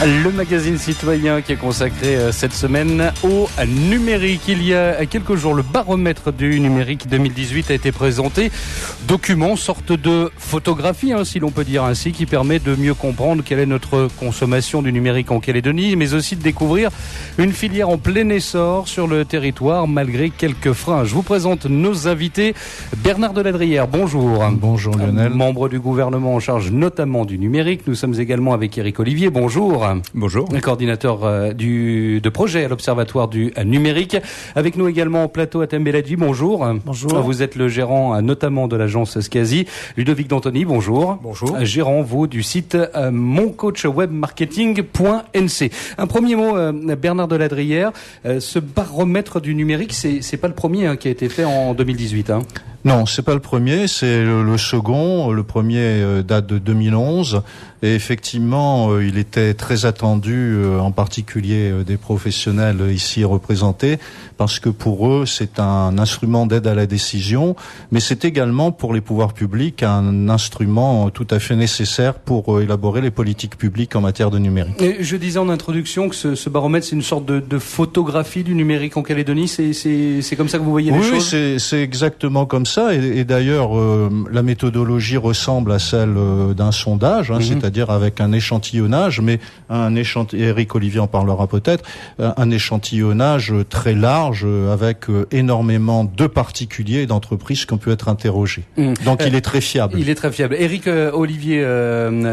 Le magazine citoyen qui est consacré cette semaine au numérique. Il y a quelques jours, le baromètre du numérique 2018 a été présenté. Document, sorte de photographie, si l'on peut dire ainsi, qui permet de mieux comprendre quelle est notre consommation du numérique en Calédonie, mais aussi de découvrir une filière en plein essor sur le territoire, malgré quelques freins. Je vous présente nos invités. Bernard Deladrière, bonjour. Bonjour Lionel. Membre du gouvernement en charge notamment du numérique. Nous sommes également avec Éric Olivier, bonjour. Bonjour. Coordinateur de projet à l'Observatoire du numérique. Avec nous également au plateau Atem Beladji, bonjour. Bonjour. Vous êtes le gérant notamment de l'agence Skazi. Ludovic D'Antoni, bonjour. Bonjour. Gérant, vous, du site moncoachwebmarketing.nc. Un premier mot, Bernard Deladrière. Ce baromètre du numérique, c'est pas le premier qui a été fait en 2018. Non, c'est pas le premier, c'est le second. Le premier date de 2011 et effectivement, il était très attendu, en particulier des professionnels ici représentés, parce que pour eux, c'est un instrument d'aide à la décision, mais c'est également pour les pouvoirs publics un instrument tout à fait nécessaire pour élaborer les politiques publiques en matière de numérique. Et je disais en introduction que ce baromètre, c'est une sorte de photographie du numérique en Calédonie. C'est comme ça que vous voyez les choses ? Oui, c'est exactement comme ça. Et d'ailleurs, la méthodologie ressemble à celle d'un sondage, c'est-à-dire avec un échantillonnage, mais Éric Olivier en parlera peut-être, un échantillonnage très large avec énormément de particuliers et d'entreprises qui ont pu être interrogés. Donc il est très fiable. Il est très fiable. Éric Olivier,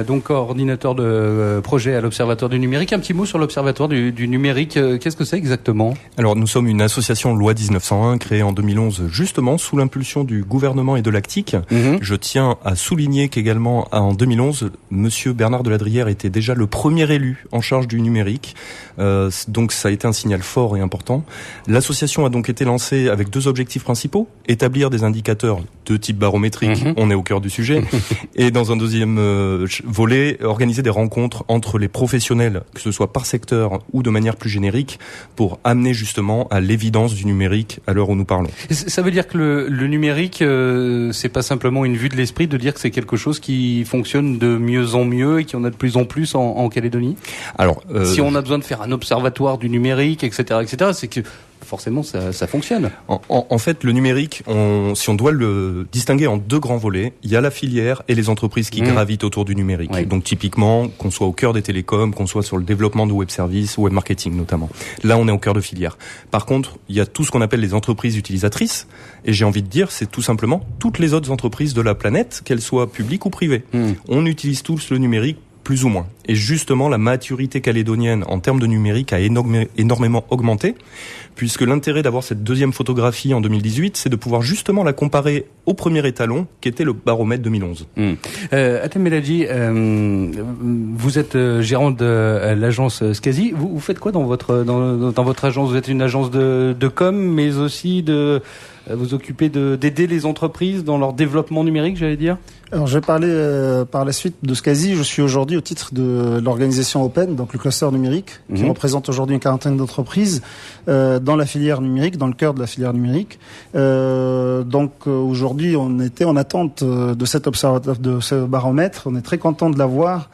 donc coordinateur de projet à l'Observatoire du numérique. Un petit mot sur l'Observatoire du numérique. Qu'est-ce que c'est exactement ? Alors nous sommes une association loi 1901 créée en 2011 justement sous l'impulsion du gouvernement et de l'ACTIC. Je tiens à souligner qu'également en 2011, monsieur Bernard Deladrière était déjà le premier élu en charge du numérique. Donc ça a été un signal fort et important. L'association a donc été lancée avec deux objectifs principaux. Établir des indicateurs de type barométrique, on est au cœur du sujet. Et dans un deuxième volet, organiser des rencontres entre les professionnels, que ce soit par secteur ou de manière plus générique, pour amener justement à l'évidence du numérique à l'heure où nous parlons. Ça veut dire que le numérique, c'est pas simplement une vue de l'esprit de dire que c'est quelque chose qui fonctionne de mieux en mieux et qu'il y en a de plus en plus en Calédonie. Alors, si on a besoin de faire un observatoire du numérique, etc., c'est que forcément ça fonctionne. En fait, le numérique, si on doit le distinguer en deux grands volets, il y a la filière et les entreprises qui gravitent autour du numérique. Oui. Donc typiquement, qu'on soit au cœur des télécoms, qu'on soit sur le développement de web services, web marketing notamment. Là, on est au cœur de filière. Par contre, il y a tout ce qu'on appelle les entreprises utilisatrices, et j'ai envie de dire, c'est tout simplement toutes les autres entreprises de la planète, qu'elles soient publiques ou privées. On utilise tous le numérique, plus ou moins. Et justement, la maturité calédonienne en termes de numérique a énormément augmenté, puisque l'intérêt d'avoir cette deuxième photographie en 2018, c'est de pouvoir justement la comparer au premier étalon, qui était le baromètre 2011. Atem Beladji, vous êtes gérant de l'agence Skazi. Vous faites quoi dans votre agence ? Vous êtes une agence de com, mais aussi vous occupez d'aider les entreprises dans leur développement numérique, j'allais dire ? Alors, je vais parler par la suite de Skazi. Je suis aujourd'hui au titre de l'organisation Open, donc le cluster numérique, qui représente aujourd'hui une quarantaine d'entreprises dans la filière numérique, dans le cœur de la filière numérique. Donc aujourd'hui, on était en attente de cet observatoire, de ce baromètre. On est très content de l'avoir.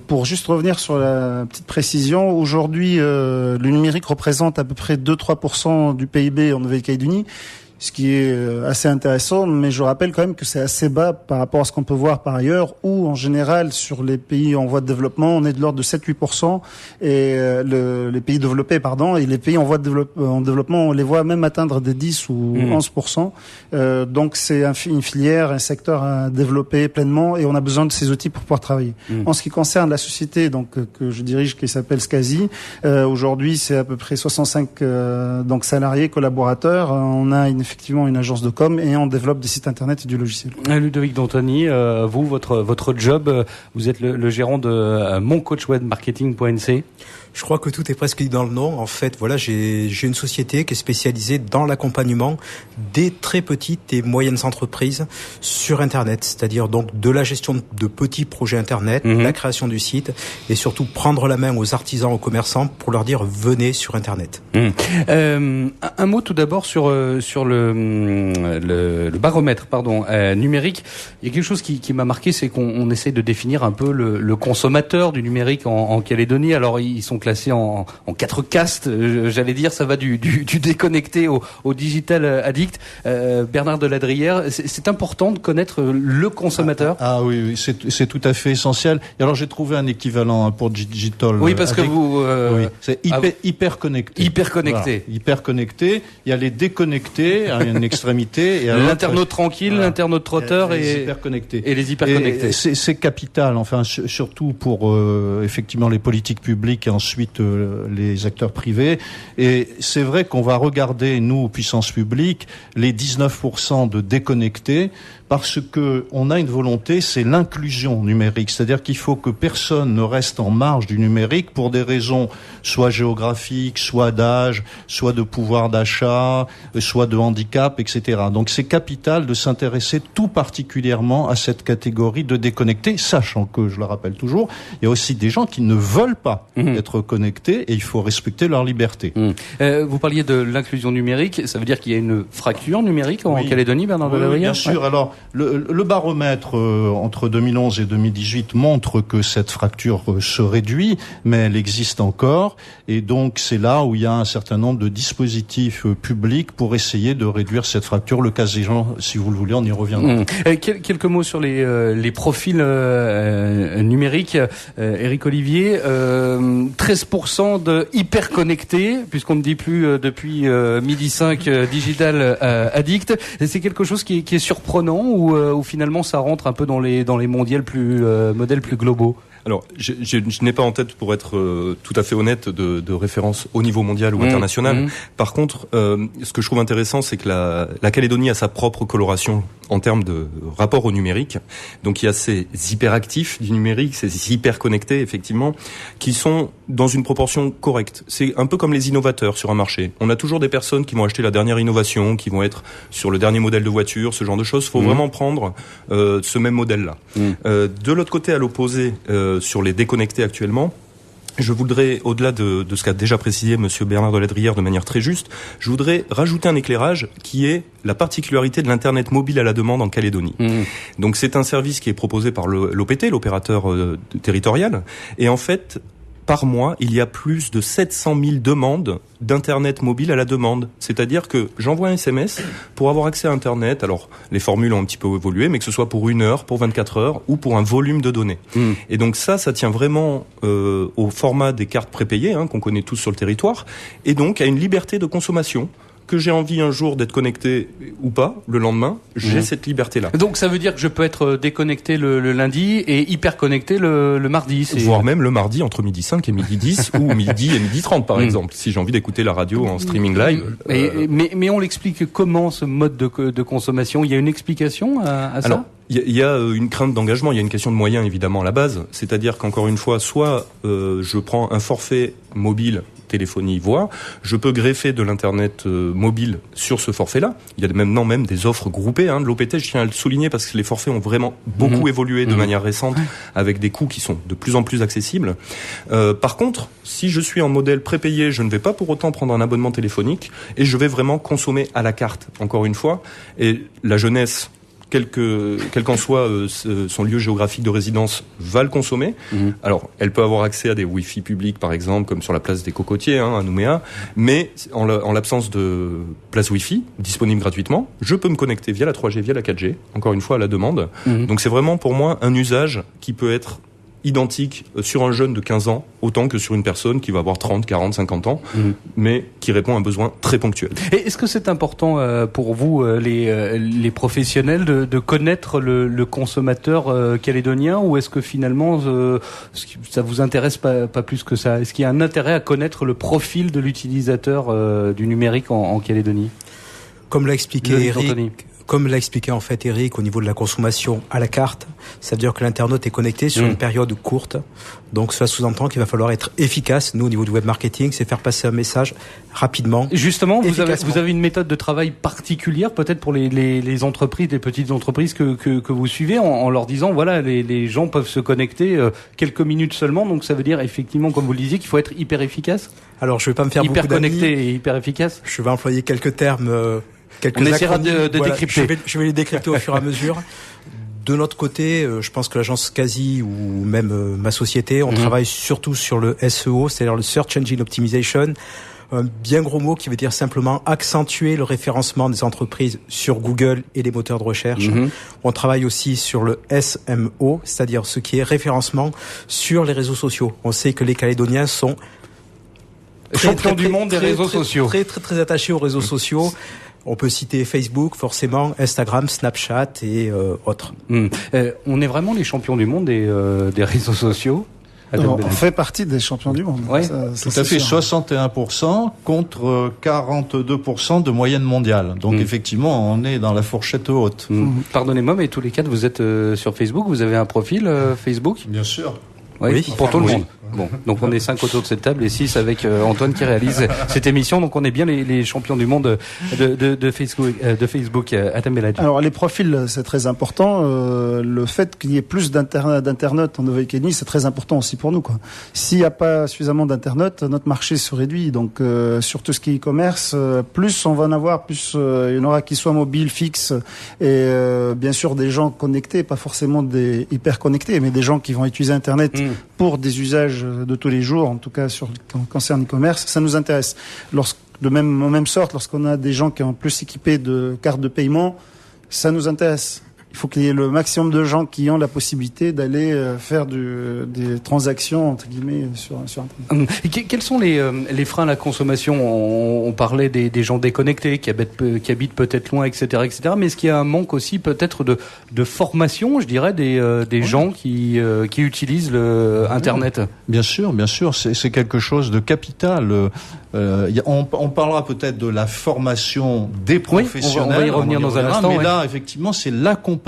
Pour juste revenir sur la petite précision, aujourd'hui, le numérique représente à peu près 2-3% du PIB en Nouvelle-Calédonie, ce qui est assez intéressant, mais je rappelle quand même que c'est assez bas par rapport à ce qu'on peut voir par ailleurs, où en général sur les pays en voie de développement, on est de l'ordre de 7-8%, et les pays développés, et les pays en voie de développement, on les voit même atteindre des 10 ou 11%. Donc c'est une filière, un secteur à développer pleinement, et on a besoin de ces outils pour pouvoir travailler. En ce qui concerne la société que je dirige, qui s'appelle Skazi, aujourd'hui c'est à peu près 65 salariés, collaborateurs. On a effectivement une agence de com et on développe des sites internet et du logiciel. Ludovic D'Antoni, vous, votre job, vous êtes le gérant de moncoachwebmarketing.nc. Je crois que tout est presque dit dans le nom. En fait, voilà, j'ai une société qui est spécialisée dans l'accompagnement des très petites et moyennes entreprises sur Internet. C'est-à-dire donc de la gestion de petits projets Internet, la création du site et surtout prendre la main aux artisans, aux commerçants pour leur dire venez sur Internet. Un mot tout d'abord sur le baromètre numérique. Il y a quelque chose qui m'a marqué, c'est qu'on essaie de définir un peu le consommateur du numérique en Calédonie. Alors ils sont classés en 4 castes, j'allais dire, ça va du déconnecté au digital addict. Bernard Deladrière, c'est important de connaître le consommateur. Ah oui, c'est tout à fait essentiel. Et alors j'ai trouvé un équivalent pour digital. Oui, parce que vous... oui, c'est hyper connecté. Hyper connecté. Voilà, hyper connecté. Il y a les déconnectés à une extrémité. L'internaute tranquille, l'internaute trotteur et les hyperconnectés. C'est capital, enfin surtout pour effectivement les politiques publiques et ensuite les acteurs privés. Et c'est vrai qu'on va regarder, nous, puissance publique, les 19% de déconnectés, parce que on a une volonté, c'est l'inclusion numérique. C'est-à-dire qu'il faut que personne ne reste en marge du numérique pour des raisons soit géographiques, soit d'âge, soit de pouvoir d'achat, soit de handicap, etc. Donc c'est capital de s'intéresser tout particulièrement à cette catégorie de déconnectés, sachant que, je le rappelle toujours, il y a aussi des gens qui ne veulent pas être connectés et il faut respecter leur liberté. Vous parliez de l'inclusion numérique, ça veut dire qu'il y a une fracture numérique en Calédonie, Bernard Deladrière ? Bien sûr. Alors, le baromètre entre 2011 et 2018 montre que cette fracture se réduit, mais elle existe encore. Et donc, c'est là où il y a un certain nombre de dispositifs publics pour essayer de réduire cette fracture. Le cas échéant, si vous le voulez, on y reviendra. Quelques mots sur les profils numériques. Éric Olivier, 13% de hyper connectés, puisqu'on ne dit plus depuis midi 5 digital addict. C'est quelque chose qui est surprenant ou finalement ça rentre un peu dans les modèles plus globaux? Alors, je n'ai pas en tête, pour être tout à fait honnête, de référence au niveau mondial ou international. Par contre, ce que je trouve intéressant, c'est que la Calédonie a sa propre coloration en termes de rapport au numérique. Donc, il y a ces hyperactifs du numérique, ces hyper connectés, effectivement, qui sont dans une proportion correcte. C'est un peu comme les innovateurs sur un marché. On a toujours des personnes qui vont acheter la dernière innovation, qui vont être sur le dernier modèle de voiture, ce genre de choses. Il faut vraiment prendre ce même modèle-là. De l'autre côté, à l'opposé, sur les déconnectés actuellement, je voudrais, au-delà de ce qu'a déjà précisé Monsieur Bernard Deladrière de manière très juste, je voudrais rajouter un éclairage qui est la particularité de l'Internet mobile à la demande en Calédonie. Donc c'est un service qui est proposé par l'OPT, l'opérateur territorial, et en fait, par mois, il y a plus de 700 000 demandes d'Internet mobile à la demande. C'est-à-dire que j'envoie un SMS pour avoir accès à Internet. Alors, les formules ont un petit peu évolué, mais que ce soit pour 1 heure, pour 24 heures ou pour un volume de données. Et donc ça tient vraiment au format des cartes prépayées, qu'on connaît tous sur le territoire, et donc à une liberté de consommation. Que j'ai envie un jour d'être connecté ou pas, le lendemain, j'ai cette liberté-là. Donc ça veut dire que je peux être déconnecté le lundi et hyper connecté le mardi. Voire même le mardi entre midi 5 et midi 10 ou midi et midi 30 par exemple, si j'ai envie d'écouter la radio en streaming live. Mais on l'explique comment ce mode de consommation? Il y a une explication à ça? Alors, il y a une crainte d'engagement, il y a une question de moyens évidemment à la base. C'est-à-dire qu'encore une fois, soit je prends un forfait mobile, téléphonie, voix, je peux greffer de l'internet mobile sur ce forfait-là. Il y a maintenant même des offres groupées de l'OPT, je tiens à le souligner parce que les forfaits ont vraiment beaucoup évolué de manière récente avec des coûts qui sont de plus en plus accessibles. Par contre, si je suis en modèle prépayé, je ne vais pas pour autant prendre un abonnement téléphonique et je vais vraiment consommer à la carte, encore une fois. Et la jeunesse, quel qu'en soit son lieu géographique de résidence, va le consommer. Alors, elle peut avoir accès à des Wi-Fi publics, par exemple, comme sur la place des Cocotiers, à Nouméa, mais en l'absence de place Wi-Fi, disponible gratuitement, je peux me connecter via la 3G, via la 4G, encore une fois à la demande. Donc c'est vraiment pour moi un usage qui peut être identique sur un jeune de 15 ans, autant que sur une personne qui va avoir 30, 40, 50 ans, mais qui répond à un besoin très ponctuel. Et est-ce que c'est important pour vous, les professionnels, de connaître le consommateur calédonien, ou est-ce que finalement ça vous intéresse pas plus que ça? Est-ce qu'il y a un intérêt à connaître le profil de l'utilisateur du numérique en Calédonie? Comme l'a expliqué Eric, comme l'a expliqué en fait Eric, au niveau de la consommation à la carte, ça veut dire que l'internaute est connecté sur une période courte. Donc cela sous-entend qu'il va falloir être efficace. Nous, au niveau du web marketing, c'est faire passer un message rapidement. Justement, vous avez une méthode de travail particulière, peut-être pour les entreprises, les petites entreprises que vous suivez, en leur disant, voilà, les gens peuvent se connecter quelques minutes seulement. Donc ça veut dire effectivement, comme vous le disiez, qu'il faut être hyper efficace. Alors je vais pas me faire hyper beaucoup d'amis. Connecté et hyper efficace. Je vais employer quelques termes. On essaiera de décrypter. Je vais les décrypter au fur et à mesure. De notre côté, je pense que l'agence Quasi ou même ma société, on travaille surtout sur le SEO, c'est-à-dire le Search Engine Optimization. Un bien gros mot qui veut dire simplement accentuer le référencement des entreprises sur Google et les moteurs de recherche. On travaille aussi sur le SMO, c'est-à-dire ce qui est référencement sur les réseaux sociaux. On sait que les Calédoniens sont champions du monde des réseaux sociaux. Très attachés aux réseaux sociaux. On peut citer Facebook, forcément, Instagram, Snapchat et autres. On est vraiment les champions du monde des réseaux sociaux. On fait partie des champions du monde. Ouais. Tout à fait, 61% contre 42% de moyenne mondiale. Donc effectivement, on est dans la fourchette haute. Pardonnez-moi, mais tous les quatre, vous êtes sur Facebook. Vous avez un profil Facebook ? Bien sûr. Oui, pour tout le monde. Bon, donc on est 5 autour de cette table et 6 avec Antoine qui réalise cette émission. Donc on est bien les champions du monde de Facebook. Hatem Beladji. Alors les profils, c'est très important. Le fait qu'il y ait plus d'internautes en Nouvelle-Calédonie, c'est très important aussi pour nous, quoi. S'il n'y a pas suffisamment d'internautes, notre marché se réduit. Donc sur tout ce qui est e-commerce, plus on va en avoir, plus il y en aura qui soient mobiles, fixes et bien sûr des gens connectés, pas forcément des hyper connectés, mais des gens qui vont utiliser Internet pour des usages de tous les jours, en tout cas en concerne e-commerce, ça nous intéresse. En même sorte, lorsqu'on a des gens qui sont plus équipés de cartes de paiement, ça nous intéresse. Il faut qu'il y ait le maximum de gens qui ont la possibilité d'aller faire des transactions entre guillemets sur Internet. Quels sont les freins à la consommation ? On parlait des gens déconnectés qui habitent peut-être loin, etc., etc. Mais est-ce qu'il y a un manque aussi peut-être de formation, je dirais, des gens qui utilisent le Internet ? Bien sûr, c'est quelque chose de capital. On parlera peut-être de la formation des professionnels. On va y revenir dans un instant. Mais là, effectivement, c'est l'accompagnement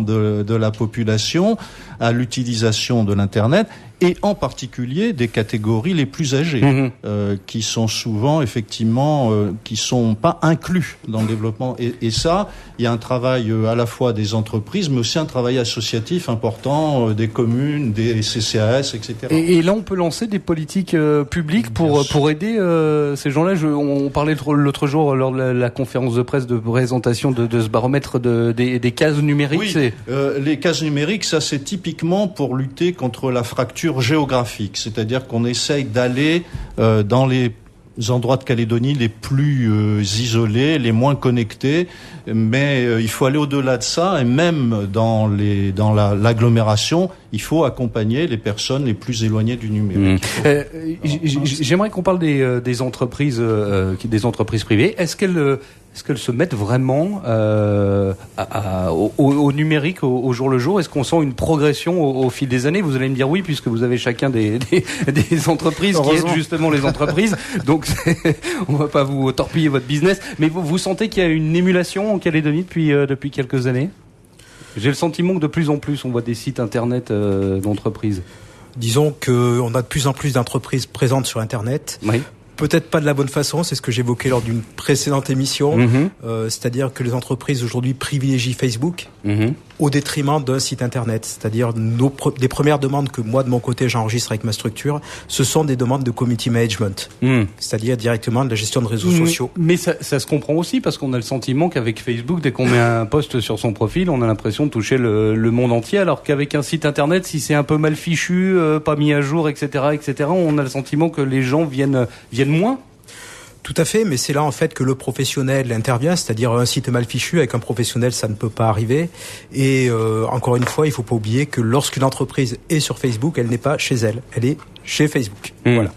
de la population à l'utilisation de l'Internet et en particulier des catégories les plus âgées qui sont souvent effectivement qui sont pas inclus dans le développement et ça il y a un travail à la fois des entreprises mais aussi un travail associatif important des communes, des CCAS, etc. Et là on peut lancer des politiques publiques pour aider ces gens-là. On parlait l'autre jour lors de la conférence de presse de présentation de ce baromètre des cases numériques. Oui, les cases numériques, ça c'est typiquement pour lutter contre la fracture géographique, c'est-à-dire qu'on essaye d'aller dans les endroits de Calédonie les plus isolés, les moins connectés, mais il faut aller au-delà de ça et même dans l'agglomération, il faut accompagner les personnes les plus éloignées du numérique. J'aimerais qu'on parle des entreprises privées. Est-ce qu'elles se mettent vraiment au numérique au jour le jour ? Est-ce qu'on sent une progression au fil des années ? Vous allez me dire oui, puisque vous avez chacun des entreprises qui aident justement les entreprises. Donc on va pas vous torpiller votre business. Mais vous sentez qu'il y a une émulation en Calédonie depuis quelques années ? J'ai le sentiment que de plus en plus on voit des sites internet d'entreprises. Disons qu'on a de plus en plus d'entreprises présentes sur Internet. Oui. Peut-être pas de la bonne faison, c'est ce que j'évoquais lors d'une précédente émission, c'est-à-dire que les entreprises aujourd'hui privilégient Facebook au détriment d'un site internet. C'est-à-dire les premières demandes que moi de mon côté j'enregistre avec ma structure, ce sont des demandes de community management, c'est-à-dire directement de la gestion de réseaux sociaux. Mais ça se comprend aussi parce qu'on a le sentiment qu'avec Facebook, dès qu'on met un post sur son profil, on a l'impression de toucher le monde entier, alors qu'avec un site internet, si c'est un peu mal fichu, pas mis à jour, etc., on a le sentiment que les gens viennent moins. Tout à fait, mais c'est là en fait que le professionnel intervient, c'est-à-dire un site mal fichu, avec un professionnel ça ne peut pas arriver. Et encore une fois, il ne faut pas oublier que lorsqu'une entreprise est sur Facebook, elle n'est pas chez elle est chez Facebook. Voilà.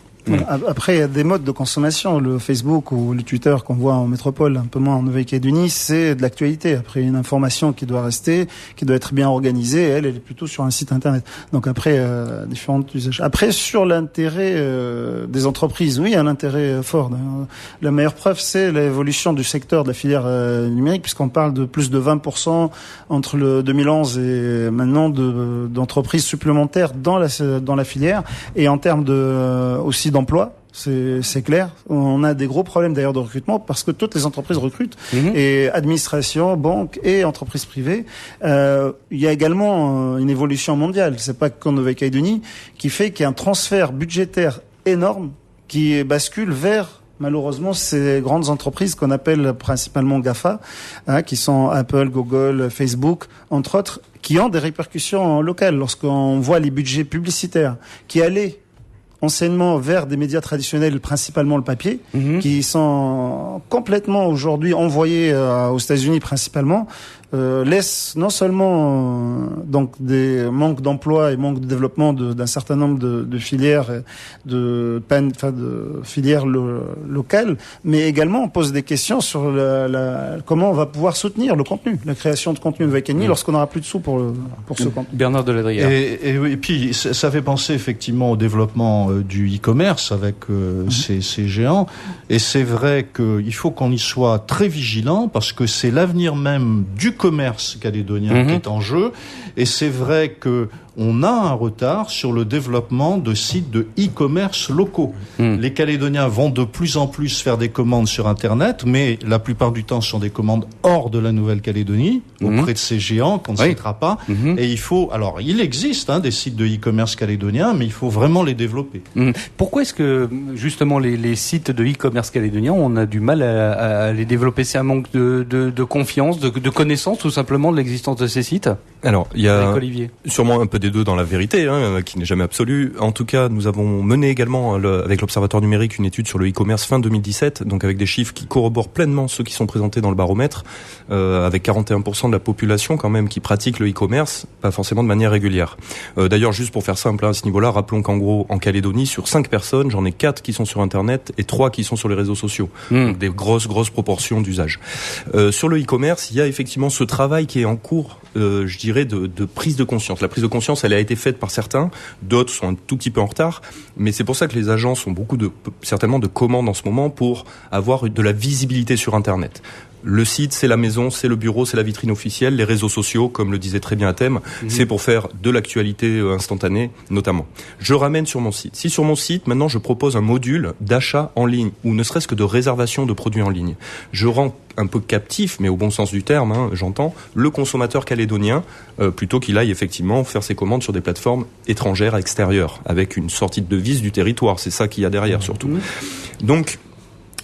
Après, il y a des modes de consommation. Le Facebook ou le Twitter qu'on voit en métropole, un peu moins en Nouvelle-Calédonie, c'est de l'actualité. Après, une information qui doit rester, qui doit être bien organisée, elle est plutôt sur un site internet. Donc après, différents usages. Après, sur l'intérêt des entreprises, oui, il y a un intérêt fort. La meilleure preuve, c'est l'évolution du secteur de la filière numérique, puisqu'on parle de plus de 20% entre le 2011 et maintenant d'entreprises supplémentaires dans la filière. Et en termes aussi d'emploi, c'est clair. On a des gros problèmes d'ailleurs de recrutement parce que toutes les entreprises recrutent, et administration, banque et entreprises privées. Il y a également une évolution mondiale. C'est pas qu'en Nouvelle-Calédonie qui fait qu'il y a un transfert budgétaire énorme qui bascule vers malheureusement ces grandes entreprises qu'on appelle principalement GAFA, qui sont Apple, Google, Facebook, entre autres, qui ont des répercussions locales. Lorsqu'on voit les budgets publicitaires qui allaient enseignement vers des médias traditionnels, principalement le papier, qui sont complètement aujourd'hui envoyés aux États-Unis principalement, laisse non seulement donc des manques d'emploi et manque de développement d'un certain nombre de filières, de filières locales, mais également on pose des questions sur comment on va pouvoir soutenir le contenu, la création de contenu Nouvelle-Calédonie lorsqu'on n'aura plus de sous pour ce contenu. Bernard Deladrière. Et puis ça fait penser effectivement au développement du e-commerce avec ces géants. Et c'est vrai qu'il faut qu'on y soit très vigilant parce que c'est l'avenir même du commerce calédonien qui est en jeu. Et c'est vrai que on a un retard sur le développement de sites de e-commerce locaux. Les Calédoniens vont de plus en plus faire des commandes sur Internet, mais la plupart du temps, ce sont des commandes hors de la Nouvelle-Calédonie, auprès de ces géants qu'on ne citera pas. Et il existe des sites de e-commerce calédoniens, mais il faut vraiment les développer. Pourquoi est-ce que, justement, les sites de e-commerce calédoniens, on a du mal à les développer? C'est un manque de confiance, de connaissance, tout simplement, de l'existence de ces sites? Alors, il y a sûrement un peu des deux dans la vérité, qui n'est jamais absolue. En tout cas, nous avons mené également avec l'Observatoire numérique une étude sur le e-commerce fin 2017, donc avec des chiffres qui corroborent pleinement ceux qui sont présentés dans le baromètre, avec 41% de la population quand même qui pratique le e-commerce, pas forcément de manière régulière. D'ailleurs, juste pour faire simple, à ce niveau-là, rappelons qu'en gros, en Calédonie, sur 5 personnes, j'en ai 4 qui sont sur Internet et 3 qui sont sur les réseaux sociaux. Donc des grosses proportions d'usage. Sur le e-commerce, il y a effectivement ce travail qui est en cours, je dirais, de prise de conscience. La prise de conscience, elle a été faite par certains, d'autres sont un tout petit peu en retard, mais c'est pour ça que les agences ont certainement de commandes en ce moment pour avoir de la visibilité sur Internet. Le site, c'est la maison, c'est le bureau, c'est la vitrine officielle. Les réseaux sociaux, comme le disait très bien Athème, c'est pour faire de l'actualité instantanée, notamment. Je ramène sur mon site. Si sur mon site, maintenant, je propose un module d'achat en ligne, ou ne serait-ce que de réservation de produits en ligne, je rends un peu captif, mais au bon sens du terme, j'entends, le consommateur calédonien, plutôt qu'il aille effectivement faire ses commandes sur des plateformes étrangères, extérieures, avec une sortie de devise du territoire. C'est ça qu'il y a derrière, surtout. Donc,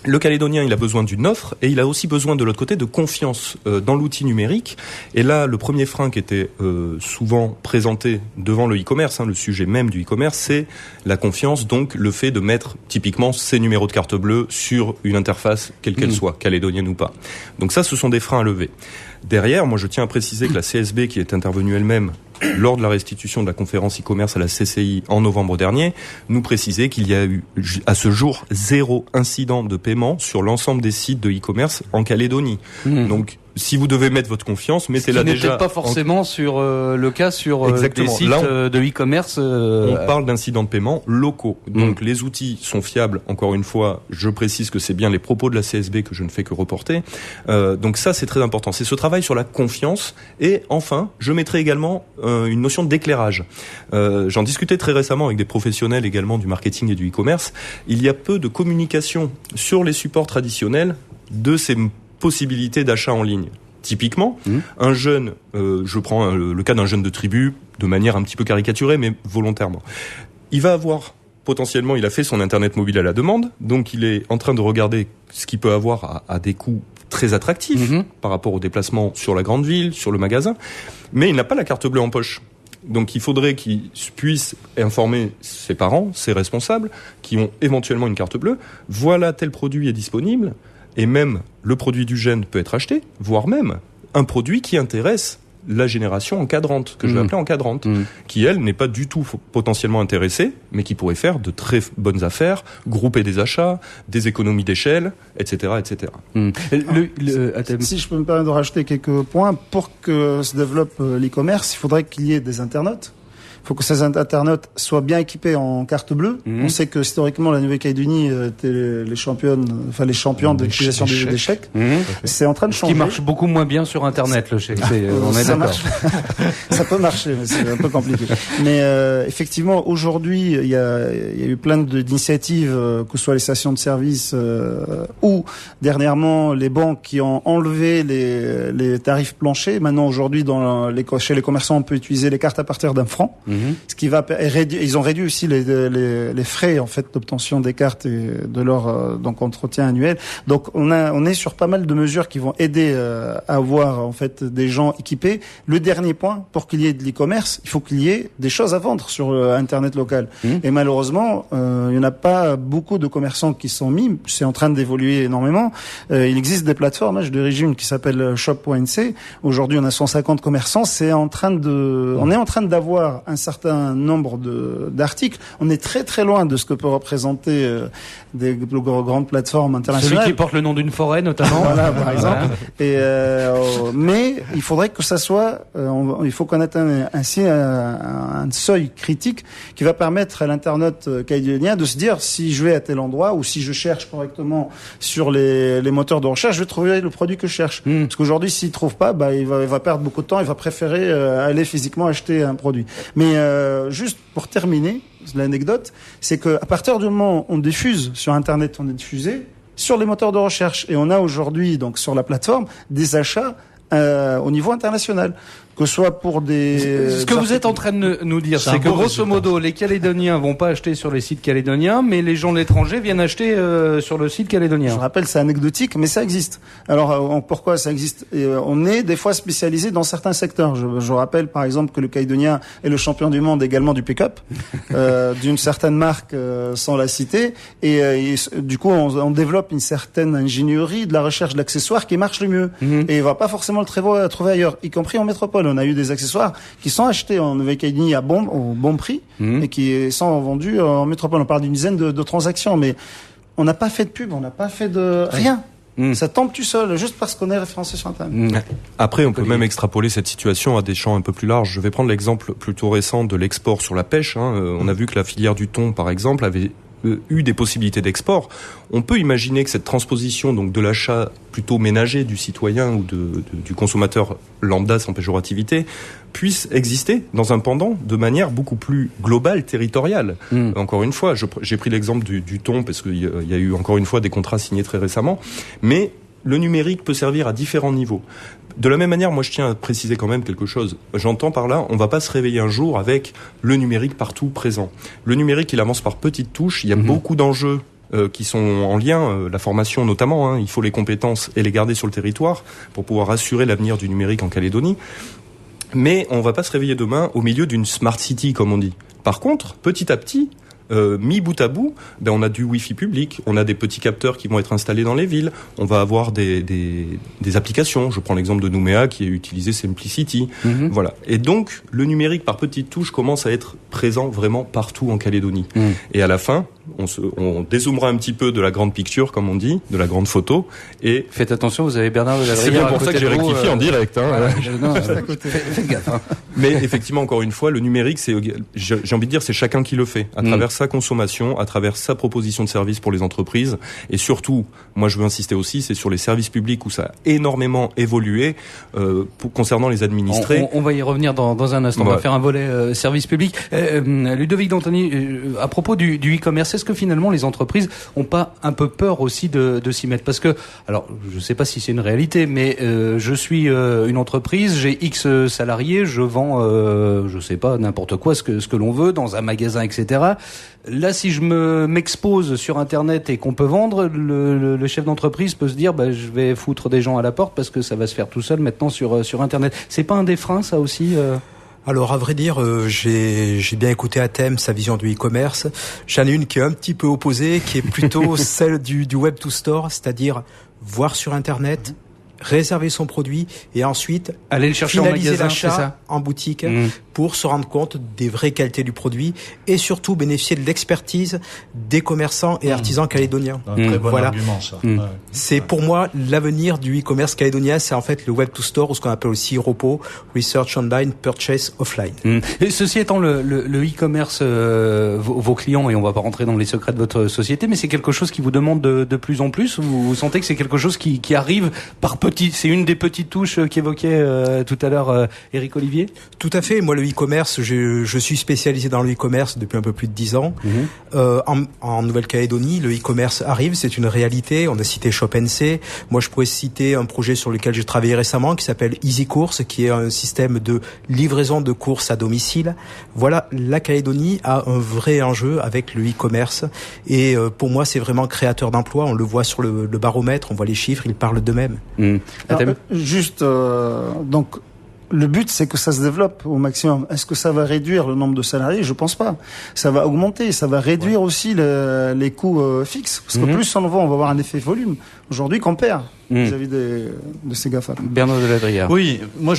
le Calédonien, il a besoin d'une offre et il a aussi besoin de l'autre côté de confiance dans l'outil numérique. Et là, le premier frein qui était souvent présenté devant le e-commerce, le sujet même du e-commerce, c'est la confiance, donc le fait de mettre typiquement ses numéros de carte bleue sur une interface, quelle qu'elle soit, calédonienne ou pas. Donc ça, ce sont des freins à lever. Derrière, moi je tiens à préciser que la CSB, qui est intervenue elle-même lors de la restitution de la conférence e-commerce à la CCI en novembre dernier, nous précisait qu'il y a eu à ce jour 0 incident de paiement sur l'ensemble des sites de e-commerce en Calédonie. Donc si vous devez mettre votre confiance, mettez-la déjà. Ce qui n'est peut-être pas forcément sur le cas sur des sites de e-commerce. On parle d'incidents de paiement locaux. Donc les outils sont fiables. Encore une fois, je précise que c'est bien les propos de la CSB que je ne fais que reporter. Donc ça, c'est très important. C'est ce travail sur la confiance. Et enfin, je mettrai également une notion d'éclairage. J'en discutais très récemment avec des professionnels également du marketing et du e-commerce. Il y a peu de communication sur les supports traditionnels de ces possibilités d'achat en ligne. Typiquement, un jeune, je prends le cas d'un jeune de tribu de manière un petit peu caricaturée, mais volontairement. Il va avoir, potentiellement, il a fait son Internet mobile à la demande, donc il est en train de regarder ce qu'il peut avoir à des coûts très attractifs par rapport au déplacement sur la grande ville, sur le magasin, mais il n'a pas la carte bleue en poche. Donc il faudrait qu'il puisse informer ses parents, ses responsables, qui ont éventuellement une carte bleue, voilà tel produit est disponible, et même le produit du jeune peut être acheté, voire même un produit qui intéresse la génération encadrante, que je vais appeler encadrante, qui elle n'est pas du tout potentiellement intéressée, mais qui pourrait faire de très bonnes affaires, grouper des achats, des économies d'échelle, etc., etc. Si je peux me permettre de rajouter quelques points, pour que se développe l'e-commerce, il faudrait qu'il y ait des internautes. Il faut que ces internautes soient bien équipés en carte bleue. On sait que historiquement la Nouvelle-Calédonie était les champions de l'utilisation d'échecs. C'est en train de changer. Qui marche beaucoup moins bien sur Internet, le chèque. On est d'accord. Ça peut marcher, mais c'est un peu compliqué. Mais effectivement, aujourd'hui, il y a eu plein d'initiatives, que ce soit les stations de service ou dernièrement les banques qui ont enlevé les tarifs planchers. Maintenant, aujourd'hui, chez les commerçants, on peut utiliser les cartes à partir d'un franc. Ce qui va ils ont réduit aussi les frais en fait d'obtention des cartes et de leur donc entretien annuel. Donc on est sur pas mal de mesures qui vont aider à avoir en fait des gens équipés. Le dernier point, pour qu'il y ait de l'e-commerce, il faut qu'il y ait des choses à vendre sur Internet local. Et malheureusement, il y en a pas beaucoup de commerçants qui sont mis. C'est en train d'évoluer énormément. Il existe des plateformes. Je dirige une qui s'appelle Shop.nc. Aujourd'hui, on a 150 commerçants. On est en train d'avoir un certain nombre d'articles. On est très très loin de ce que peut représenter des grandes plateformes internationales. Celui qui porte le nom d'une forêt notamment. Voilà, par exemple. Mais il faudrait que ça soit, il faut qu'on atteigne ainsi un seuil critique qui va permettre à l'internaute calédonien de se dire si je vais à tel endroit ou si je cherche correctement sur les moteurs de recherche, je vais trouver le produit que je cherche. Parce qu'aujourd'hui, s'il trouve pas, il va perdre beaucoup de temps, il va préférer aller physiquement acheter un produit. Mais juste pour terminer, l'anecdote, c'est que à partir du moment où on diffuse sur Internet, on est diffusé sur les moteurs de recherche. Et on a aujourd'hui, donc sur la plateforme, des achats au niveau international. Que ce soit pour des... Ce que vous êtes en train de nous dire, c'est que grosso modo, les Calédoniens vont pas acheter sur les sites calédoniens, mais les gens de l'étranger viennent acheter sur le site calédonien. Je rappelle, c'est anecdotique, mais ça existe. Alors, pourquoi ça existe? On est des fois spécialisé dans certains secteurs. Je rappelle, par exemple, que le Calédonien est le champion du monde également du pick-up, d'une certaine marque, sans la citer. Et du coup, on développe une certaine ingénierie de la recherche d'accessoires qui marche le mieux. Et il va pas forcément le trouver ailleurs, y compris en métropole. On a eu des accessoires qui sont achetés en Nouvelle-Calédonie au bon prix et qui sont vendus en métropole. On parle d'une dizaine de transactions, mais on n'a pas fait de pub, on n'a pas fait de rien. Ça tombe tout seul, juste parce qu'on est référencé sur Internet. Après, on peut même extrapoler cette situation à des champs un peu plus larges. Je vais prendre l'exemple plutôt récent de l'export sur la pêche. On a vu que la filière du thon, par exemple, avait eu des possibilités d'export. On peut imaginer que cette transposition donc de l'achat plutôt ménager du citoyen ou du consommateur lambda sans péjorativité puisse exister dans un pendant de manière beaucoup plus globale, territoriale. Encore une fois, j'ai pris l'exemple du thon parce qu'il y a eu encore une fois des contrats signés très récemment, mais le numérique peut servir à différents niveaux. De la même manière, moi je tiens à préciser quand même quelque chose. J'entends par là, on va pas se réveiller un jour avec le numérique partout présent. Le numérique, il avance par petites touches, il y a beaucoup d'enjeux qui sont en lien, la formation notamment, il faut les compétences et les garder sur le territoire pour pouvoir assurer l'avenir du numérique en Calédonie. Mais on va pas se réveiller demain au milieu d'une smart city, comme on dit. Par contre, petit à petit, mis bout à bout, on a du Wi-Fi public, on a des petits capteurs qui vont être installés dans les villes, on va avoir des applications. Je prends l'exemple de Nouméa qui a utilisé Simplicity. Voilà. Et donc, le numérique par petites touches commence à être présent vraiment partout en Calédonie. Et à la fin, on dézoomera un petit peu de la grande picture, comme on dit, de la grande photo. Et faites attention, vous avez Bernard de la C'est bien pour ça que j'ai rectifié en direct. Faites gaffe. Mais effectivement, encore une fois, le numérique, j'ai envie de dire, c'est chacun qui le fait, à travers sa consommation, à travers sa proposition de service pour les entreprises. Et surtout, moi je veux insister aussi, c'est sur les services publics où ça a énormément évolué concernant les administrés. On va y revenir dans un instant. On va faire un volet service public. Ludovic Dantoni, à propos du e-commerce, est-ce que finalement les entreprises ont pas un peu peur aussi de s'y mettre? Parce que, alors, je sais pas si c'est une réalité, mais je suis une entreprise, j'ai X salariés, je vends, je sais pas, n'importe quoi, ce que l'on veut, dans un magasin, etc. Là, si je m'expose sur Internet et qu'on peut vendre, le chef d'entreprise peut se dire, je vais foutre des gens à la porte parce que ça va se faire tout seul maintenant sur Internet. C'est pas un des freins, ça aussi Alors, à vrai dire, j'ai bien écouté Atem, sa vision du e-commerce. J'en ai une qui est un petit peu opposée, qui est plutôt celle du web to store, c'est-à-dire voir sur Internet, réserver son produit et ensuite aller le chercher finaliser en magasin, l'achat en boutique pour se rendre compte des vraies qualités du produit et surtout bénéficier de l'expertise des commerçants et artisans calédoniens. Un très bon argument, ça. Ouais. C'est pour moi l'avenir du e-commerce calédonien, c'est en fait le web to store ou ce qu'on appelle aussi ROPO, Research Online, Purchase Offline. Et ceci étant, le e-commerce, vos clients, et on va pas rentrer dans les secrets de votre société, mais c'est quelque chose qui vous demande de plus en plus. Vous sentez que c'est quelque chose qui arrive par petits. C'est une des petites touches qu'évoquait tout à l'heure Éric Olivier. Tout à fait. Moi, le e-commerce, je suis spécialisé dans le e-commerce depuis un peu plus de 10 ans. En Nouvelle-Calédonie, le e-commerce arrive, c'est une réalité. On a cité Shop NC. Moi, je pourrais citer un projet sur lequel j'ai travaillé récemment qui s'appelle Easy Course, qui est un système de livraison de courses à domicile. Voilà, la Calédonie a un vrai enjeu avec le e-commerce. Et pour moi, c'est vraiment créateur d'emplois. On le voit sur le baromètre, on voit les chiffres, ils parlent d'eux-mêmes. Donc, le but, c'est que ça se développe au maximum. Est-ce que ça va réduire le nombre de salariés ? Je pense pas. Ça va augmenter. Ça va réduire aussi les coûts fixes. Parce que plus on va avoir un effet volume. Aujourd'hui, qu'on perd vis-à-vis de ces GAFA. Bernard Deladrière. Oui, moi,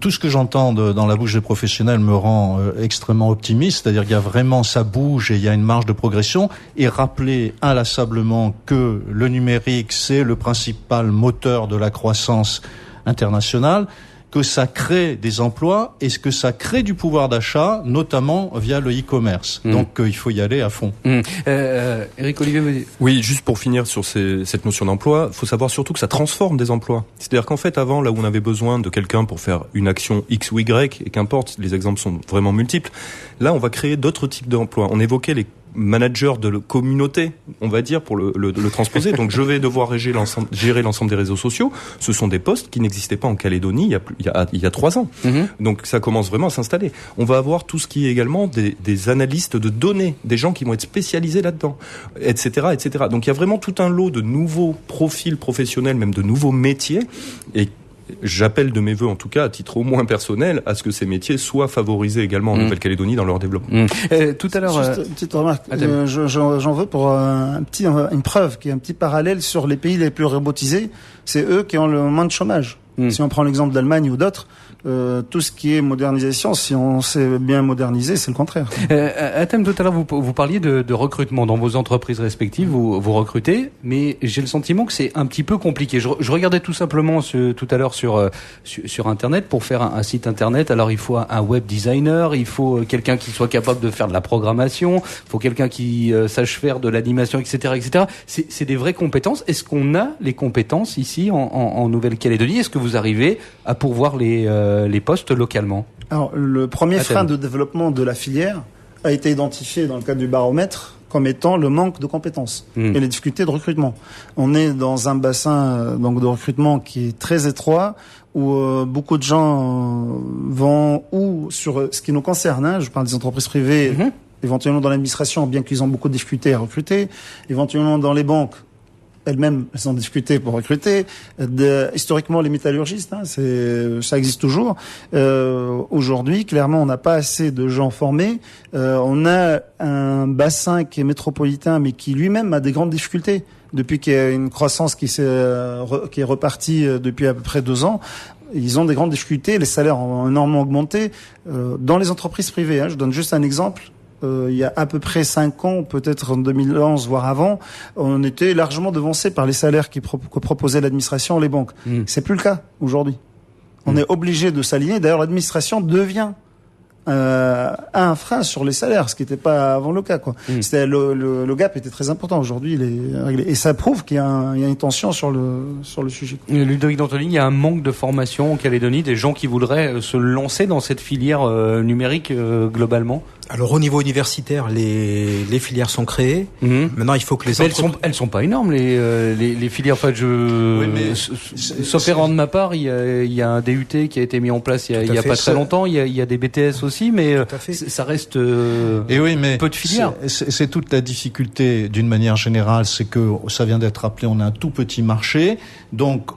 tout ce que j'entends dans la bouche des professionnels me rend extrêmement optimiste. C'est-à-dire qu'il y a vraiment, ça bouge et il y a une marge de progression. Et rappeler inlassablement que le numérique, c'est le principal moteur de la croissance internationale, que ça crée des emplois et que ça crée du pouvoir d'achat, notamment via le e-commerce. Donc il faut y aller à fond. Éric Olivier. Oui, juste pour finir sur cette notion d'emploi, il faut savoir surtout que ça transforme des emplois. C'est-à-dire qu'en fait, avant, là où on avait besoin de quelqu'un pour faire une action X ou Y, et qu'importe, les exemples sont vraiment multiples, là, on va créer d'autres types d'emplois. On évoquait les manager de communauté, on va dire, pour le transposer. Donc je vais devoir gérer l'ensemble des réseaux sociaux. Ce sont des postes qui n'existaient pas en Calédonie il y a 3 ans. Donc ça commence vraiment à s'installer. On va avoir tout ce qui est également des analystes de données, des gens qui vont être spécialisés là-dedans, etc., etc. Donc il y a vraiment tout un lot de nouveaux profils professionnels, même de nouveaux métiers, et j'appelle de mes vœux, en tout cas à titre au moins personnel, à ce que ces métiers soient favorisés également en Nouvelle-Calédonie dans leur développement. Tout à l'heure, juste une petite remarque. J'en veux pour une preuve qui est un petit parallèle sur les pays les plus robotisés. C'est eux qui ont le moins de chômage. Si on prend l'exemple d'Allemagne ou d'autres, tout ce qui est modernisation, si on sait bien moderniser, c'est le contraire. Atem, tout à l'heure, vous parliez de recrutement dans vos entreprises respectives, vous recrutez, mais j'ai le sentiment que c'est un petit peu compliqué. Je regardais tout simplement tout à l'heure sur Internet, pour faire un site Internet, alors il faut un web designer, il faut quelqu'un qui soit capable de faire de la programmation, il faut quelqu'un qui sache faire de l'animation, etc., etc. C'est des vraies compétences. Est-ce qu'on a les compétences ici en Nouvelle-Calédonie ? Est-ce que vous arrivez à pourvoir les postes localement? Alors, le premier frein de développement de la filière a été identifié dans le cadre du baromètre comme étant le manque de compétences et les difficultés de recrutement. On est dans un bassin donc de recrutement qui est très étroit, où beaucoup de gens vont sur ce qui nous concerne, je parle des entreprises privées, éventuellement dans l'administration, bien qu'ils ont beaucoup de difficultés à recruter, éventuellement dans les banques. Elles-mêmes, elles ont discuté pour recruter. Historiquement, les métallurgistes, ça existe toujours. Aujourd'hui, clairement, on n'a pas assez de gens formés. On a un bassin qui est métropolitain, mais qui lui-même a des grandes difficultés. Depuis qu'il y a une croissance qui est repartie depuis à peu près 2 ans, ils ont des grandes difficultés. Les salaires ont énormément augmenté. Dans les entreprises privées, je donne juste un exemple. Il y a à peu près 5 ans, peut-être en 2011, voire avant, on était largement devancé par les salaires que proposait l'administration, les banques. C'est plus le cas aujourd'hui. On est obligé de s'aligner. D'ailleurs, l'administration devient un frein sur les salaires, ce qui n'était pas avant le cas, quoi. C'était le gap était très important. Aujourd'hui, il est réglé, et ça prouve qu'il y a une tension sur le sujet. Ludovic D'Antoni, il y a un manque de formation en Calédonie, des gens qui voudraient se lancer dans cette filière numérique globalement. Alors au niveau universitaire, les filières sont créées. Maintenant, il faut que les elles sont pas énormes les filières. En fait, sauf erreur de ma part, il y a un DUT qui a été mis en place il y a pas très longtemps. Il y a des BTS aussi, mais ça reste peu de filières. C'est toute la difficulté d'une manière générale, c'est que ça vient d'être rappelé. On a un tout petit marché, donc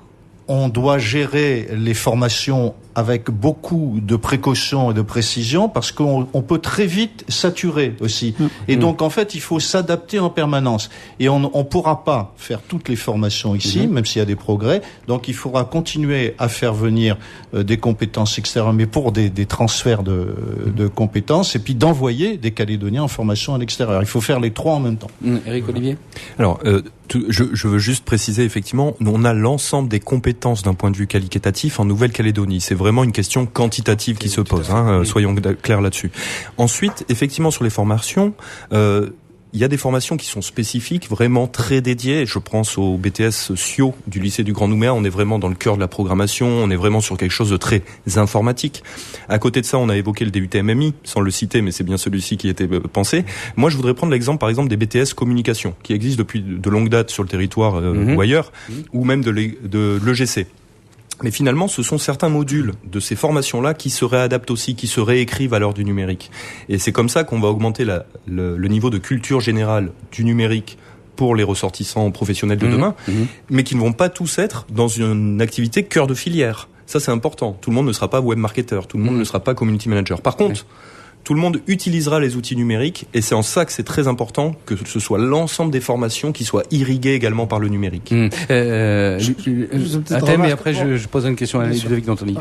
on doit gérer les formations avec beaucoup de précautions et de précision parce qu'on peut très vite saturer aussi. Et donc, en fait, il faut s'adapter en permanence. Et on pourra pas faire toutes les formations ici, même s'il y a des progrès. Donc, il faudra continuer à faire venir des compétences extérieures, mais pour des transferts de compétences, et puis d'envoyer des Calédoniens en formation à l'extérieur. Il faut faire les trois en même temps. Éric Olivier. Alors, je veux juste préciser, effectivement, on a l'ensemble des compétences d'un point de vue qualitatif en Nouvelle-Calédonie. C'est vraiment une question quantitative qui se pose, soyons clairs là-dessus. Ensuite, effectivement, sur les formations, il y a des formations qui sont spécifiques, vraiment très dédiées. Je pense au BTS SIO du lycée du Grand Nouméa. On est vraiment dans le cœur de la programmation. On est vraiment sur quelque chose de très informatique. À côté de ça, on a évoqué le DUT MMI, sans le citer, mais c'est bien celui-ci qui était pensé. Moi, je voudrais prendre l'exemple, par exemple, des BTS communication, qui existent depuis de longue date sur le territoire ou ailleurs, ou même de l'EGC. Mais finalement, ce sont certains modules de ces formations-là qui se réadaptent aussi, qui se réécrivent à l'heure du numérique. Et c'est comme ça qu'on va augmenter le niveau de culture générale du numérique pour les ressortissants professionnels de demain, mais qui ne vont pas tous être dans une activité cœur de filière. Ça, c'est important. Tout le monde ne sera pas webmarketeur, tout le monde ne sera pas community manager. Par contre, tout le monde utilisera les outils numériques et c'est en ça que c'est très important que ce soit l'ensemble des formations qui soient irriguées également par le numérique. Mais après je pose une question à Ludovic d'Antony.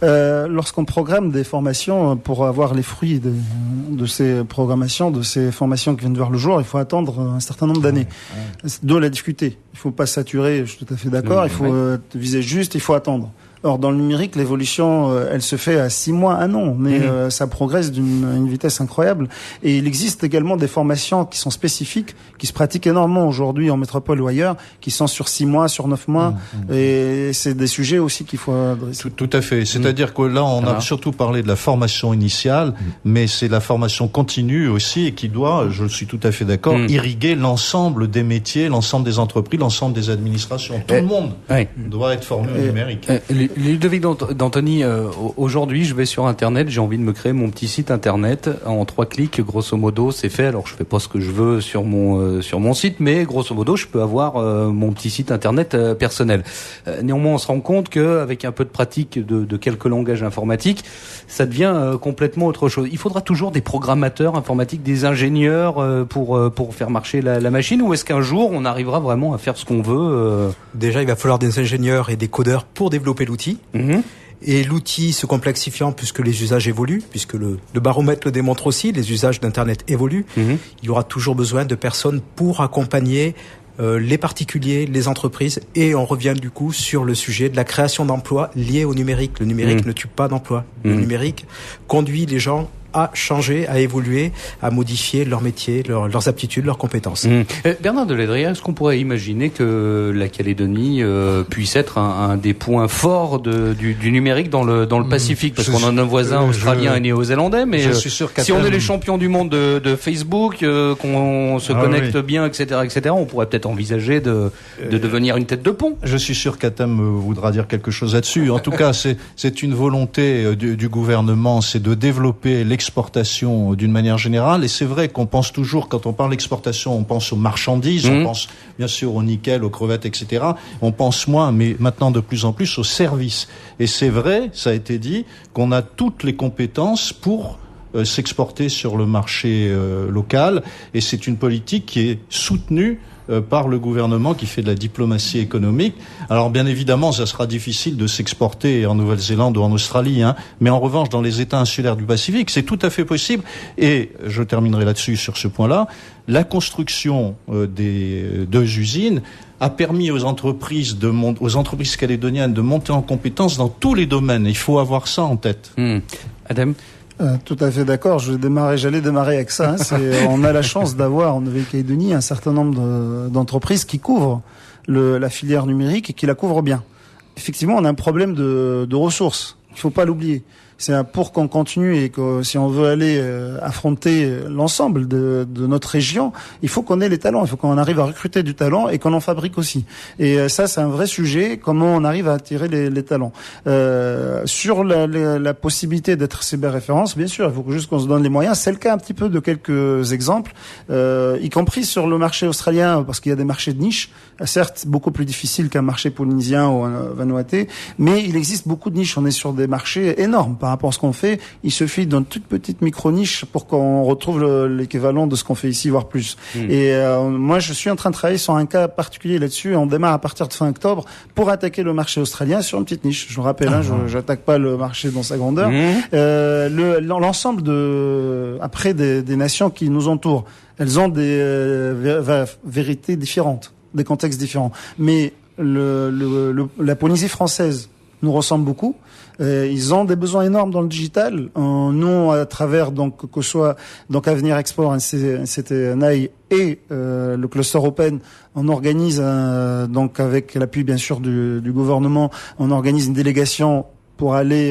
Lorsqu'on programme des formations pour avoir les fruits de ces programmations, de ces formations qui viennent de voir le jour, il faut attendre un certain nombre d'années. D'où la difficulté. Il faut pas saturer, je suis tout à fait d'accord, il faut viser juste, il faut attendre. Or, dans le numérique, l'évolution, elle se fait à 6 mois, 1 an, mais ça progresse d'une vitesse incroyable. Et il existe également des formations qui sont spécifiques, qui se pratiquent énormément aujourd'hui en métropole ou ailleurs, qui sont sur 6 mois, sur 9 mois, et c'est des sujets aussi qu'il faut adresser. Tout à fait. C'est-à-dire que là, on a surtout parlé de la formation initiale, mais c'est la formation continue aussi, et qui doit, je suis tout à fait d'accord, irriguer l'ensemble des métiers, l'ensemble des entreprises, l'ensemble des administrations. Tout le monde doit être formé au numérique. Ludovic d'Antony, aujourd'hui, je vais sur Internet, j'ai envie de me créer mon petit site Internet. En 3 clics, grosso modo, c'est fait. Alors, je fais pas ce que je veux sur mon site, mais grosso modo, je peux avoir mon petit site Internet personnel. Néanmoins, on se rend compte qu'avec un peu de pratique de quelques langages informatiques, ça devient complètement autre chose. Il faudra toujours des programmateurs informatiques, des ingénieurs pour faire marcher la machine, ou est-ce qu'un jour, on arrivera vraiment à faire ce qu'on veut Déjà, il va falloir des ingénieurs et des codeurs pour développer l'outil. Et l'outil se complexifiant puisque les usages évoluent, puisque le baromètre le démontre aussi, les usages d'Internet évoluent, il y aura toujours besoin de personnes pour accompagner les particuliers, les entreprises, et on revient du coup sur le sujet de la création d'emplois liés au numérique. Le numérique ne tue pas d'emplois. Le numérique conduit les gens à changer, à évoluer, à modifier leur métier, leurs aptitudes, leurs compétences. Bernard Deledrière, est-ce qu'on pourrait imaginer que la Calédonie puisse être un des points forts du numérique dans le Pacifique, parce qu'on a un voisin australien et néo-zélandais, mais si on est les champions du monde de Facebook, qu'on se connecte bien, etc., on pourrait peut-être envisager de devenir une tête de pont. Je suis sûr qu'Atam voudra dire quelque chose là-dessus. En tout cas, c'est une volonté du gouvernement, c'est de développer l'exportation d'une manière générale. Et c'est vrai qu'on pense toujours, quand on parle d'exportation, on pense aux marchandises, on pense bien sûr au nickel, aux crevettes, etc. On pense moins, mais maintenant de plus en plus, aux services. Et c'est vrai, ça a été dit, qu'on a toutes les compétences pour s'exporter sur le marché local. Et c'est une politique qui est soutenue par le gouvernement, qui fait de la diplomatie économique. Alors bien évidemment, ça sera difficile de s'exporter en Nouvelle-Zélande ou en Australie, mais en revanche, dans les États insulaires du Pacifique, c'est tout à fait possible. Et je terminerai là-dessus, sur ce point-là. La construction des 2 usines a permis aux entreprises calédoniennes de monter en compétence dans tous les domaines. Il faut avoir ça en tête. Adam? Tout à fait d'accord. J'allais démarrer avec ça. On a la chance d'avoir en Nouvelle-Calédonie un certain nombre d'entreprises qui couvrent la filière numérique et qui la couvrent bien. Effectivement, on a un problème de ressources. Il faut pas l'oublier. pour qu'on continue et que si on veut aller affronter l'ensemble de notre région, il faut qu'on ait les talents, il faut qu'on arrive à recruter du talent et qu'on en fabrique aussi. Et ça, c'est un vrai sujet, comment on arrive à attirer les talents. Sur la possibilité d'être cyber-référence, bien sûr, il faut juste qu'on se donne les moyens. C'est le cas un petit peu de quelques exemples, y compris sur le marché australien, parce qu'il y a des marchés de niche, certes beaucoup plus difficiles qu'un marché polynésien ou un vanuatais, mais il existe beaucoup de niches. On est sur des marchés énormes par rapport à ce qu'on fait. Il suffit d'une toute petite micro-niche pour qu'on retrouve l'équivalent de ce qu'on fait ici, voire plus. Et moi, je suis en train de travailler sur un cas particulier là-dessus. On démarre à partir de fin octobre pour attaquer le marché australien sur une petite niche. Je vous rappelle, je n'attaque pas le marché dans sa grandeur. L'ensemble après des nations qui nous entourent, elles ont des vérités différentes, des contextes différents. Mais la Polynésie française nous ressemble beaucoup. Ils ont des besoins énormes dans le digital. Nous, à travers que ce soit Avenir Export, NCTNI et le cluster Open, on organise avec l'appui bien sûr du gouvernement, on organise une délégation pour aller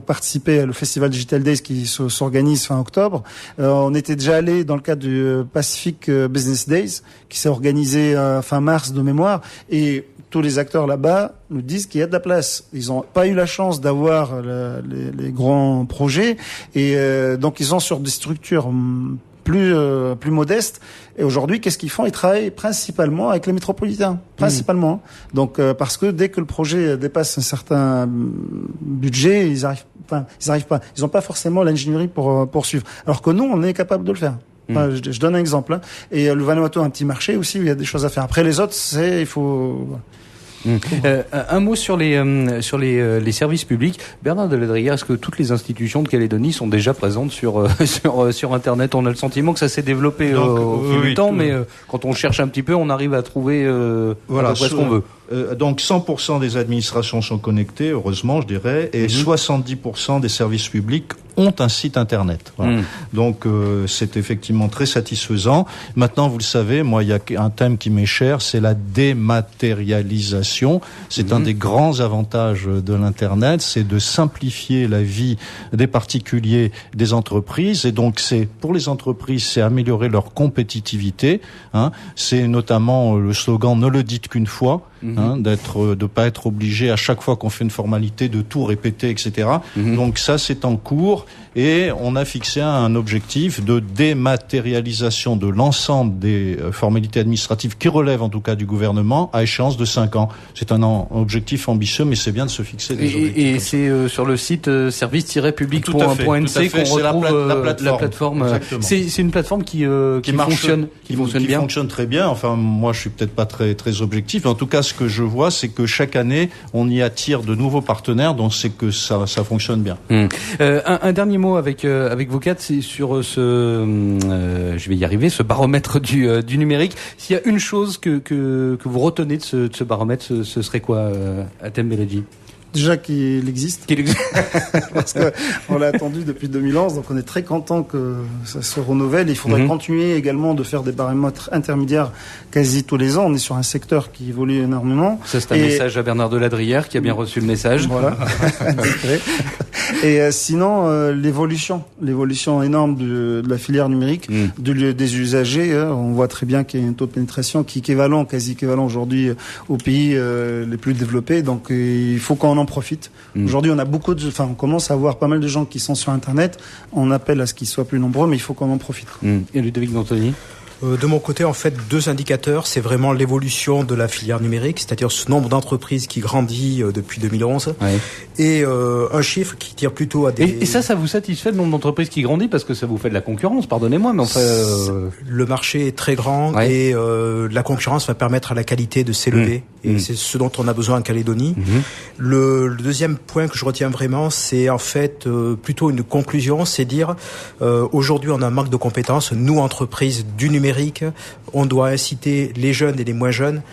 participer à le Festival Digital Days qui s'organise fin octobre. On était déjà allé dans le cadre du Pacific Business Days qui s'est organisé fin mars de mémoire, et tous les acteurs là-bas nous disent qu'il y a de la place. Ils n'ont pas eu la chance d'avoir les grands projets, et donc ils sont sur des structures plus modestes. Et aujourd'hui, qu'est-ce qu'ils font? Ils travaillent principalement avec les métropolitains, principalement. Donc, parce que dès que le projet dépasse un certain budget, ils arrivent pas. Ils n'ont pas forcément l'ingénierie pour poursuivre. Alors que nous, on est capable de le faire. Enfin, je donne un exemple. Hein. Et le Vanuatu a un petit marché aussi où il y a des choses à faire. Après, les autres, il faut. Un mot sur les services publics. Bernard Deladrière, est-ce que toutes les institutions de Calédonie sont déjà présentes sur Internet? On a le sentiment que ça s'est développé au fil du temps, mais quand on cherche un petit peu, on arrive à trouver à peu près ce qu'on veut. Donc 100% des administrations sont connectées, heureusement, je dirais, et 70% des services publics ont un site internet. Voilà. Donc c'est effectivement très satisfaisant. Maintenant, vous le savez, moi, il y a un thème qui m'est cher, c'est la dématérialisation. C'est un des grands avantages de l'internet, c'est de simplifier la vie des particuliers, des entreprises, et donc pour les entreprises, c'est améliorer leur compétitivité. C'est notamment le slogan "Ne le dites qu'une fois". De pas être obligé à chaque fois qu'on fait une formalité de tout répéter, etc. Donc ça, c'est en cours, et on a fixé un objectif de dématérialisation de l'ensemble des formalités administratives qui relèvent en tout cas du gouvernement à échéance de 5 ans. C'est un objectif ambitieux, mais c'est bien de se fixer des objectifs. Et c'est sur le site service-public.nc qu'on retrouve la plateforme. C'est une plateforme qui fonctionne bien. Fonctionne très bien. Enfin, moi, je suis peut-être pas très très objectif, mais en tout cas, ce que je vois, c'est que chaque année, on y attire de nouveaux partenaires, donc c'est que ça fonctionne bien. Un dernier mot avec vous quatre, c'est sur je vais y arriver, ce baromètre du numérique. S'il y a une chose que vous retenez de ce baromètre, ce serait quoi, Atem Belhadji? Déjà qu'il existe. Parce qu'on l'a attendu depuis 2011, donc on est très content que ça se renouvelle. Il faudrait continuer également de faire des baromètres intermédiaires quasi tous les ans. On est sur un secteur qui évolue énormément. Ça, c'est un message à Bernard Deladrière qui a bien reçu le message. Voilà. Et sinon, l'évolution énorme de la filière numérique, des usagers. On voit très bien qu'il y a un taux de pénétration qui est quasi équivalent aujourd'hui aux pays les plus développés. Donc il faut qu'on en profite. Aujourd'hui, on commence à avoir pas mal de gens qui sont sur Internet. On appelle à ce qu'ils soient plus nombreux, mais il faut qu'on en profite. Et Ludovic D'Antoni? De mon côté, en fait, 2 indicateurs. C'est vraiment l'évolution de la filière numérique, c'est-à-dire ce nombre d'entreprises qui grandit depuis 2011, et un chiffre qui tire plutôt à des... Et ça vous satisfait, le nombre d'entreprises qui grandit, parce que ça vous fait de la concurrence, pardonnez-moi, mais enfin... Le marché est très grand, et la concurrence va permettre à la qualité de s'élever, et c'est ce dont on a besoin en Calédonie. Le deuxième point que je retiens vraiment, c'est en fait plutôt une conclusion, c'est dire aujourd'hui on a un manque de compétences, nous, entreprises du numérique, on doit inciter les jeunes et les moins jeunes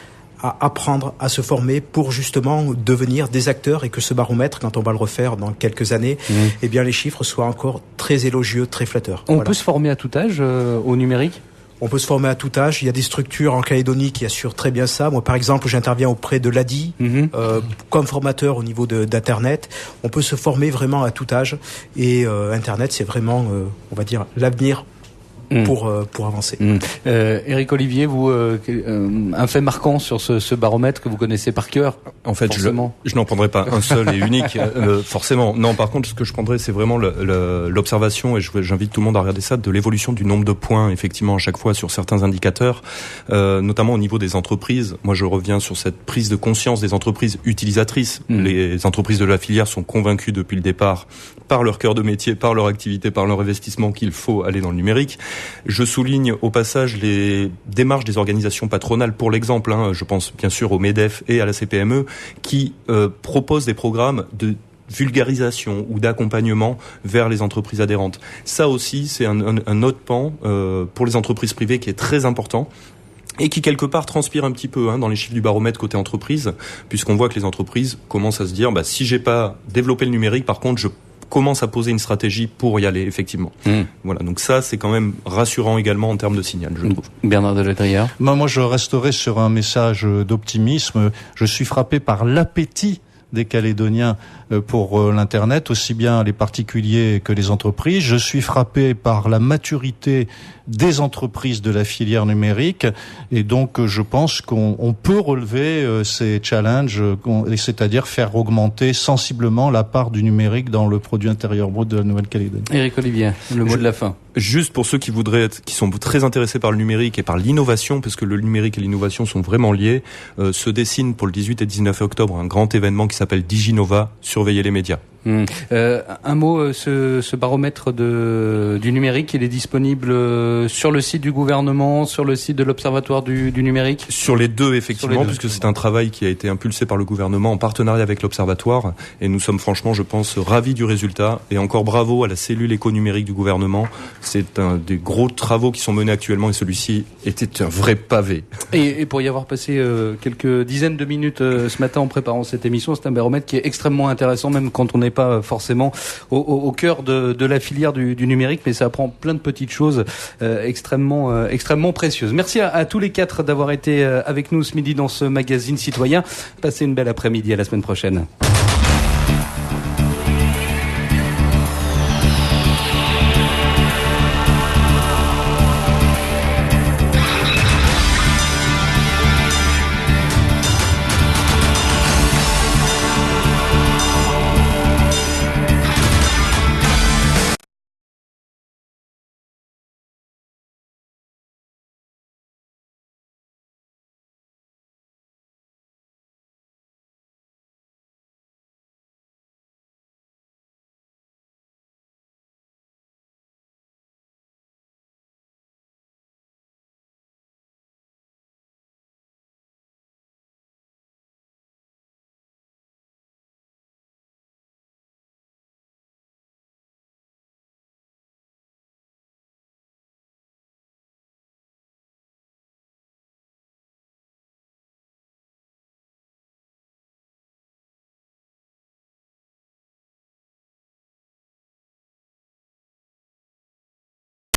à apprendre à se former pour justement devenir des acteurs, et que ce baromètre, quand on va le refaire dans quelques années, eh bien les chiffres soient encore très élogieux, très flatteurs. On peut se former à tout âge au numérique? On peut se former à tout âge. Il y a des structures en Calédonie qui assurent très bien ça. Moi, par exemple, j'interviens auprès de l'ADI comme formateur au niveau d'Internet. On peut se former vraiment à tout âge. Et Internet, c'est vraiment, on va dire, l'avenir pour avancer. Éric Olivier, vous un fait marquant sur ce baromètre que vous connaissez par cœur. En fait, je n'en prendrai pas un seul et unique, forcément. Non, par contre, ce que je prendrai, c'est vraiment l'observation, et j'invite tout le monde à regarder ça, de l'évolution du nombre de points, effectivement, à chaque fois sur certains indicateurs, notamment au niveau des entreprises. Moi, je reviens sur cette prise de conscience des entreprises utilisatrices. Les entreprises de la filière sont convaincues depuis le départ, par leur cœur de métier, par leur activité, par leur investissement, qu'il faut aller dans le numérique. Je souligne au passage les démarches des organisations patronales, pour l'exemple, je pense bien sûr au MEDEF et à la CPME, qui proposent des programmes de vulgarisation ou d'accompagnement vers les entreprises adhérentes. Ça aussi, c'est un autre pan pour les entreprises privées qui est très important, et qui quelque part transpire un petit peu dans les chiffres du baromètre côté entreprise, puisqu'on voit que les entreprises commencent à se dire si j'ai pas développé le numérique, par contre je commence à poser une stratégie pour y aller, effectivement. Voilà, donc ça, c'est quand même rassurant également en termes de signal, je trouve. Bernard Delattre. Moi, je resterai sur un message d'optimisme. Je suis frappé par l'appétit des Calédoniens pour l'Internet, aussi bien les particuliers que les entreprises. Je suis frappé par la maturité des entreprises de la filière numérique, et donc je pense qu'on peut relever ces challenges, c'est-à-dire faire augmenter sensiblement la part du numérique dans le produit intérieur brut de la Nouvelle-Calédonie. Éric Olivier, le mot de la fin. Juste pour ceux qui sont très intéressés par le numérique et par l'innovation, parce que le numérique et l'innovation sont vraiment liés, se dessine pour le 18 et 19 octobre un grand événement qui s'appelle Diginova, surveiller les médias. Un mot, ce baromètre du numérique, il est disponible sur le site du gouvernement, sur le site de l'Observatoire du numérique? Sur les deux, effectivement, puisque c'est un travail qui a été impulsé par le gouvernement en partenariat avec l'Observatoire, et nous sommes franchement, je pense, ravis du résultat, et encore bravo à la cellule éco-numérique du gouvernement. C'est un des gros travaux qui sont menés actuellement, et celui-ci était un vrai pavé. Et pour y avoir passé quelques dizaines de minutes ce matin en préparant cette émission, c'est un baromètre qui est extrêmement intéressant, même quand on n'est pas forcément au cœur de la filière du numérique, mais ça apprend plein de petites choses extrêmement précieuses. Merci à tous les quatre d'avoir été avec nous ce midi dans ce magazine citoyen. Passez une belle après-midi, à la semaine prochaine.